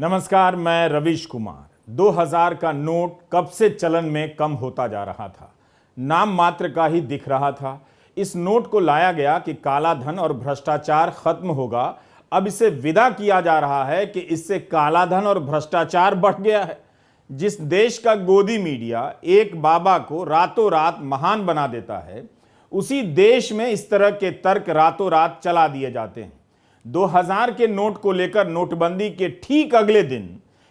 नमस्कार, मैं रविश कुमार। 2000 का नोट कब से चलन में कम होता जा रहा था, नाम मात्र का ही दिख रहा था। इस नोट को लाया गया कि काला धन और भ्रष्टाचार खत्म होगा। अब इसे विदा किया जा रहा है कि इससे काला धन और भ्रष्टाचार बढ़ गया है। जिस देश का गोदी मीडिया एक बाबा को रातों रात महान बना देता है, उसी देश में इस तरह के तर्क रातों रात चला दिए जाते हैं। 2000 के नोट को लेकर नोटबंदी के ठीक अगले दिन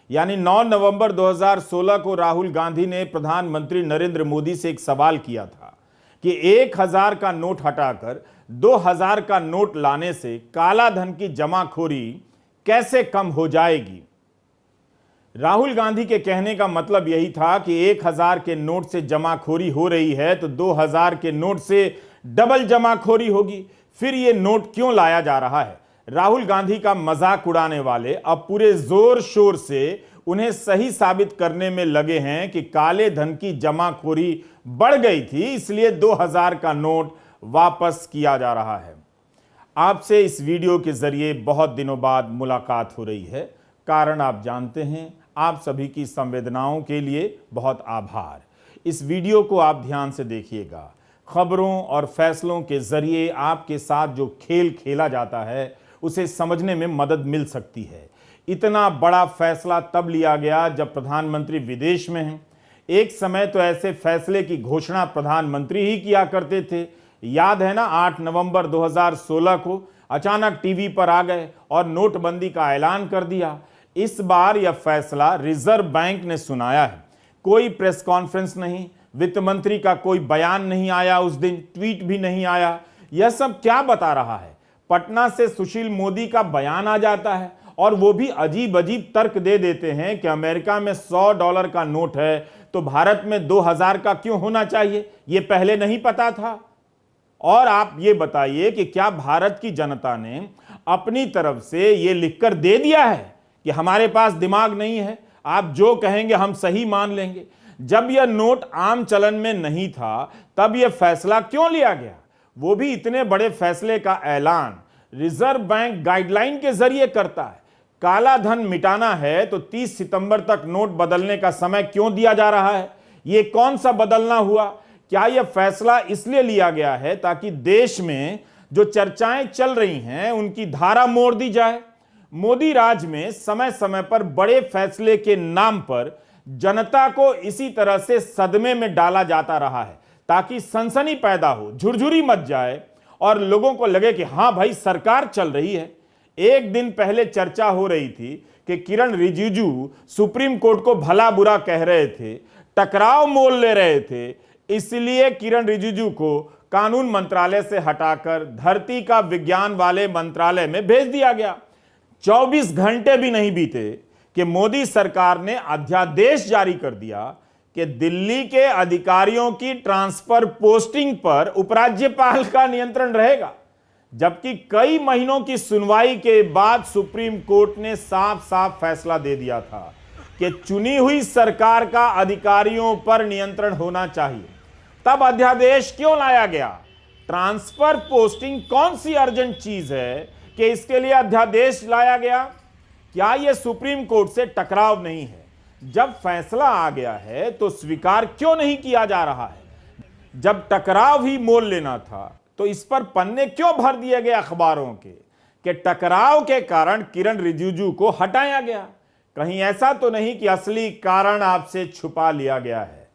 यानी 9 नवंबर 2016 को राहुल गांधी ने प्रधानमंत्री नरेंद्र मोदी से एक सवाल किया था कि 1000 का नोट हटाकर 2000 का नोट लाने से काला धन की जमाखोरी कैसे कम हो जाएगी। राहुल गांधी के कहने का मतलब यही था कि 1000 के नोट से जमाखोरी हो रही है तो 2000 के नोट से डबल जमाखोरी होगी। फिर ये नोट क्यों लाया जा रहा है? राहुल गांधी का मजाक उड़ाने वाले अब पूरे जोर शोर से उन्हें सही साबित करने में लगे हैं कि काले धन की जमाखोरी बढ़ गई थी, इसलिए 2000 का नोट वापस किया जा रहा है। आपसे इस वीडियो के जरिए बहुत दिनों बाद मुलाकात हो रही है। कारण आप जानते हैं। आप सभी की संवेदनाओं के लिए बहुत आभार। इस वीडियो को आप ध्यान से देखिएगा। खबरों और फैसलों के जरिए आपके साथ जो खेल खेला जाता है उसे समझने में मदद मिल सकती है। इतना बड़ा फैसला तब लिया गया जब प्रधानमंत्री विदेश में हैं। एक समय तो ऐसे फैसले की घोषणा प्रधानमंत्री ही किया करते थे। याद है ना, 8 नवंबर 2016 को अचानक टीवी पर आ गए और नोटबंदी का ऐलान कर दिया। इस बार यह फैसला रिजर्व बैंक ने सुनाया है। कोई प्रेस कॉन्फ्रेंस नहीं, वित्त मंत्री का कोई बयान नहीं आया, उस दिन ट्वीट भी नहीं आया। यह सब क्या बता रहा है? पटना से सुशील मोदी का बयान आ जाता है और वो भी अजीब अजीब तर्क दे देते हैं कि अमेरिका में $100 का नोट है तो भारत में 2000 का क्यों होना चाहिए? ये पहले नहीं पता था। और आप ये बताइए कि क्या भारत की जनता ने अपनी तरफ से ये लिखकर दे दिया है कि हमारे पास दिमाग नहीं है, आप जो कहेंगे हम सही मान लेंगे? जब यह नोट आम चलन में नहीं था तब यह फैसला क्यों लिया गया? वो भी इतने बड़े फैसले का ऐलान रिजर्व बैंक गाइडलाइन के जरिए करता है। काला धन मिटाना है तो 30 सितंबर तक नोट बदलने का समय क्यों दिया जा रहा है? ये कौन सा बदलना हुआ? क्या यह फैसला इसलिए लिया गया है ताकि देश में जो चर्चाएं चल रही हैं उनकी धारा मोड़ दी जाए? मोदी राज में समय समय पर बड़े फैसले के नाम पर जनता को इसी तरह से सदमे में डाला जाता रहा है ताकि सनसनी पैदा हो, झुरझुरी मच जाए और लोगों को लगे कि हां भाई सरकार चल रही है। एक दिन पहले चर्चा हो रही थी कि किरण रिजिजू सुप्रीम कोर्ट को भला बुरा कह रहे थे, टकराव मोल ले रहे थे, इसलिए किरण रिजिजू को कानून मंत्रालय से हटाकर धरती का विज्ञान वाले मंत्रालय में भेज दिया गया। 24 घंटे भी नहीं बीते कि मोदी सरकार ने अध्यादेश जारी कर दिया कि दिल्ली के अधिकारियों की ट्रांसफर पोस्टिंग पर उपराज्यपाल का नियंत्रण रहेगा। जबकि कई महीनों की सुनवाई के बाद सुप्रीम कोर्ट ने साफ साफ फैसला दे दिया था कि चुनी हुई सरकार का अधिकारियों पर नियंत्रण होना चाहिए। तब अध्यादेश क्यों लाया गया? ट्रांसफर पोस्टिंग कौन सी अर्जेंट चीज है कि इसके लिए अध्यादेश लाया गया? क्या यह सुप्रीम कोर्ट से टकराव नहीं है? जब फैसला आ गया है तो स्वीकार क्यों नहीं किया जा रहा है? जब टकराव ही मोल लेना था तो इस पर पन्ने क्यों भर दिए गए अखबारों के कि टकराव के कारण किरण रिजिजू को हटाया गया? कहीं ऐसा तो नहीं कि असली कारण आपसे छुपा लिया गया है?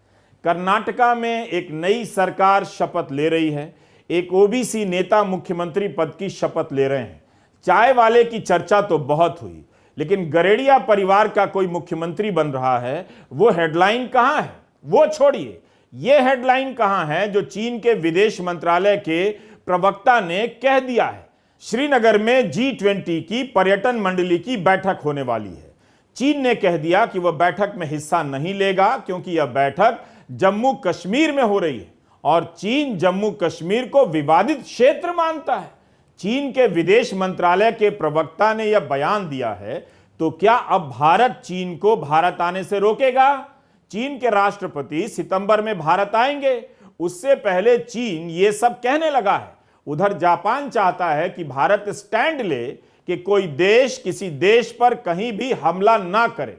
कर्नाटका में एक नई सरकार शपथ ले रही है। एक ओबीसी नेता मुख्यमंत्री पद की शपथ ले रहे हैं। चाय वाले की चर्चा तो बहुत हुई, लेकिन गरेड़िया परिवार का कोई मुख्यमंत्री बन रहा है, वो हेडलाइन कहां है? वो छोड़िए, ये हेडलाइन कहां है जो चीन के विदेश मंत्रालय के प्रवक्ता ने कह दिया है? श्रीनगर में G20 की पर्यटन मंडली की बैठक होने वाली है। चीन ने कह दिया कि वह बैठक में हिस्सा नहीं लेगा क्योंकि यह बैठक जम्मू कश्मीर में हो रही है और चीन जम्मू कश्मीर को विवादित क्षेत्र मानता है। चीन के विदेश मंत्रालय के प्रवक्ता ने यह बयान दिया है, तो क्या अब भारत चीन को भारत आने से रोकेगा? चीन के राष्ट्रपति सितंबर में भारत आएंगे, उससे पहले चीन यह सब कहने लगा है। उधर जापान चाहता है कि भारत स्टैंड ले कि कोई देश किसी देश पर कहीं भी हमला ना करे।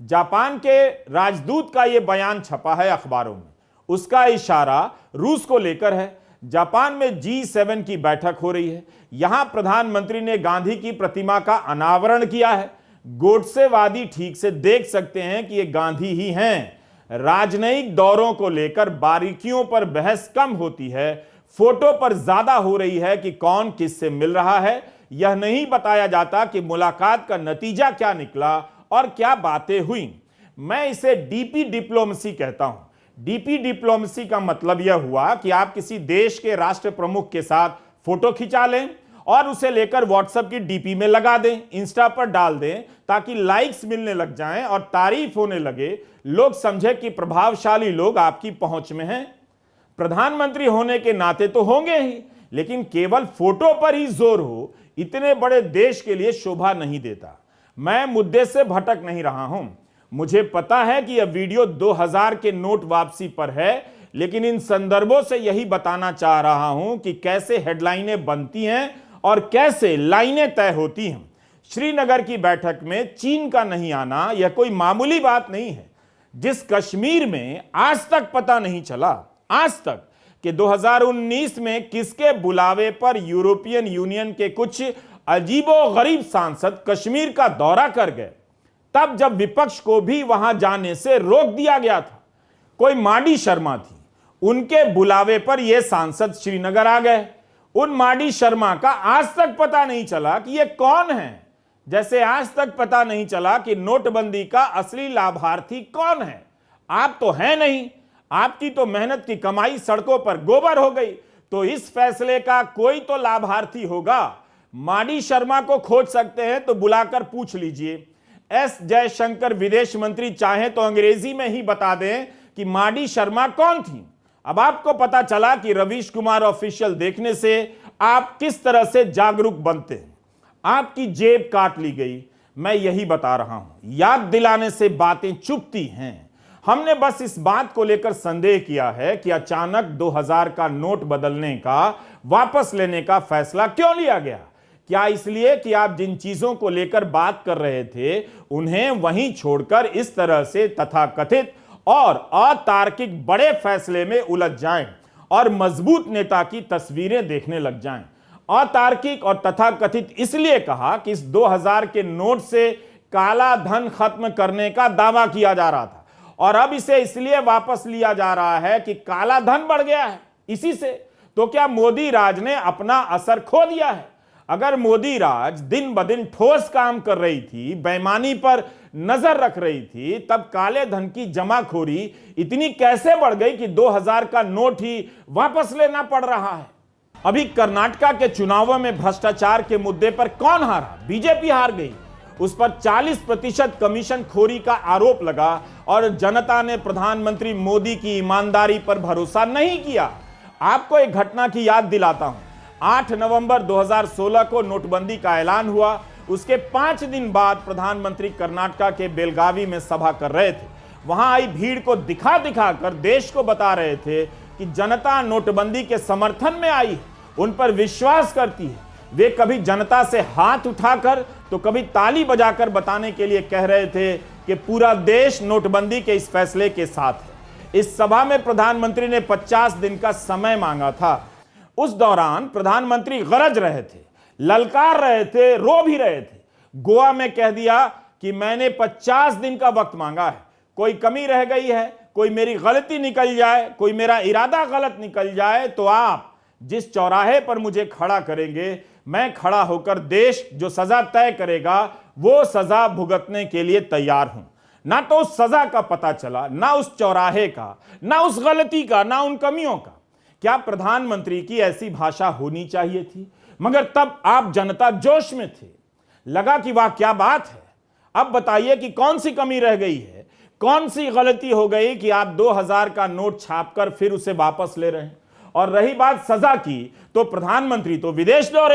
जापान के राजदूत का यह बयान छपा है अखबारों में। उसका इशारा रूस को लेकर है। जापान में G7 की बैठक हो रही है। यहां प्रधानमंत्री ने गांधी की प्रतिमा का अनावरण किया है। गोडसेवादी ठीक से देख सकते हैं कि ये गांधी ही हैं। राजनयिक दौरों को लेकर बारीकियों पर बहस कम होती है, फोटो पर ज्यादा हो रही है कि कौन किससे मिल रहा है। यह नहीं बताया जाता कि मुलाकात का नतीजा क्या निकला और क्या बातें हुई। मैं इसे डीपी डिप्लोमेसी कहता हूं। डीपी डिप्लोमेसी का मतलब यह हुआ कि आप किसी देश के राष्ट्र प्रमुख के साथ फोटो खिंचा लें और उसे लेकर व्हाट्सएप की डीपी में लगा दें, इंस्टा पर डाल दें, ताकि लाइक्स मिलने लग जाएं और तारीफ होने लगे। लोग समझे कि प्रभावशाली लोग आपकी पहुंच में हैं। प्रधानमंत्री होने के नाते तो होंगे ही, लेकिन केवल फोटो पर ही जोर हो, इतने बड़े देश के लिए शोभा नहीं देता। मैं मुद्दे से भटक नहीं रहा हूं। मुझे पता है कि यह वीडियो 2000 के नोट वापसी पर है, लेकिन इन संदर्भों से यही बताना चाह रहा हूं कि कैसे हेडलाइनें बनती हैं और कैसे लाइनें तय होती हैं। श्रीनगर की बैठक में चीन का नहीं आना यह कोई मामूली बात नहीं है। जिस कश्मीर में आज तक पता नहीं चला, आज तक, कि 2019 में किसके बुलावे पर यूरोपियन यूनियन के कुछ अजीबोगरीब सांसद कश्मीर का दौरा कर गए, तब जब विपक्ष को भी वहां जाने से रोक दिया गया था। कोई माडी शर्मा थी, उनके बुलावे पर यह सांसद श्रीनगर आ गए। उन माडी शर्मा का आज तक पता नहीं चला कि यह कौन है, जैसे आज तक पता नहीं चला कि नोटबंदी का असली लाभार्थी कौन है। आप तो हैं नहीं, आपकी तो मेहनत की कमाई सड़कों पर गोबर हो गई, तो इस फैसले का कोई तो लाभार्थी होगा। माडी शर्मा को खोज सकते हैं तो बुलाकर पूछ लीजिए। एस जयशंकर विदेश मंत्री चाहे तो अंग्रेजी में ही बता दें कि माडी शर्मा कौन थी। अब आपको पता चला कि रवीश कुमार ऑफिशियल देखने से आप किस तरह से जागरूक बनते हैं। आपकी जेब काट ली गई, मैं यही बता रहा हूं। याद दिलाने से बातें चुपती हैं। हमने बस इस बात को लेकर संदेह किया है कि अचानक 2000 का नोट बदलने का, वापस लेने का फैसला क्यों लिया गया। क्या इसलिए कि आप जिन चीजों को लेकर बात कर रहे थे उन्हें वहीं छोड़कर इस तरह से तथाकथित और अतार्किक बड़े फैसले में उलझ जाएं और मजबूत नेता की तस्वीरें देखने लग जाएं। अतार्किक और तथाकथित इसलिए कहा कि इस 2000 के नोट से काला धन खत्म करने का दावा किया जा रहा था और अब इसे इसलिए वापस लिया जा रहा है कि काला धन बढ़ गया है इसी से। तो क्या मोदी राज ने अपना असर खो दिया है? अगर मोदी राज दिन ब दिन ठोस काम कर रही थी, बेईमानी पर नजर रख रही थी, तब काले धन की जमाखोरी इतनी कैसे बढ़ गई कि 2000 का नोट ही वापस लेना पड़ रहा है? अभी कर्नाटका के चुनावों में भ्रष्टाचार के मुद्दे पर कौन हारा? बीजेपी हार गई। उस पर 40% कमीशन खोरी का आरोप लगा और जनता ने प्रधानमंत्री मोदी की ईमानदारी पर भरोसा नहीं किया। आपको एक घटना की याद दिलाता हूं। 8 नवंबर 2016 को नोटबंदी का ऐलान हुआ। उसके 5 दिन बाद प्रधानमंत्री कर्नाटका के बेलगावी में सभा कर रहे थे। वहां आई भीड़ को दिखा दिखा कर देश को बता रहे थे कि जनता नोटबंदी के समर्थन में आई है, उन पर विश्वास करती है। वे कभी जनता से हाथ उठाकर तो कभी ताली बजाकर बताने के लिए कह रहे थे कि पूरा देश नोटबंदी के इस फैसले के साथ है। इस सभा में प्रधानमंत्री ने 50 दिन का समय मांगा था। उस दौरान प्रधानमंत्री गरज रहे थे, ललकार रहे थे, रो भी रहे थे। गोवा में कह दिया कि मैंने 50 दिन का वक्त मांगा है, कोई कमी रह गई है, कोई मेरी गलती निकल जाए, कोई मेरा इरादा गलत निकल जाए तो आप जिस चौराहे पर मुझे खड़ा करेंगे, मैं खड़ा होकर देश जो सजा तय करेगा वो सजा भुगतने के लिए तैयार हूं। ना तो उस सजा का पता चला, ना उस चौराहे का, ना उस गलती का, ना उन कमियों का। क्या प्रधानमंत्री की ऐसी भाषा होनी चाहिए थी? मगर तब आप जनता जोश में थे, लगा कि वाह क्या बात है। अब बताइए कि कौन सी कमी रह गई है, कौन सी गलती हो गई कि आप 2000 का नोट छापकर फिर उसे वापस ले रहे हैं। और रही बात सजा की, तो प्रधानमंत्री तो विदेश दौरे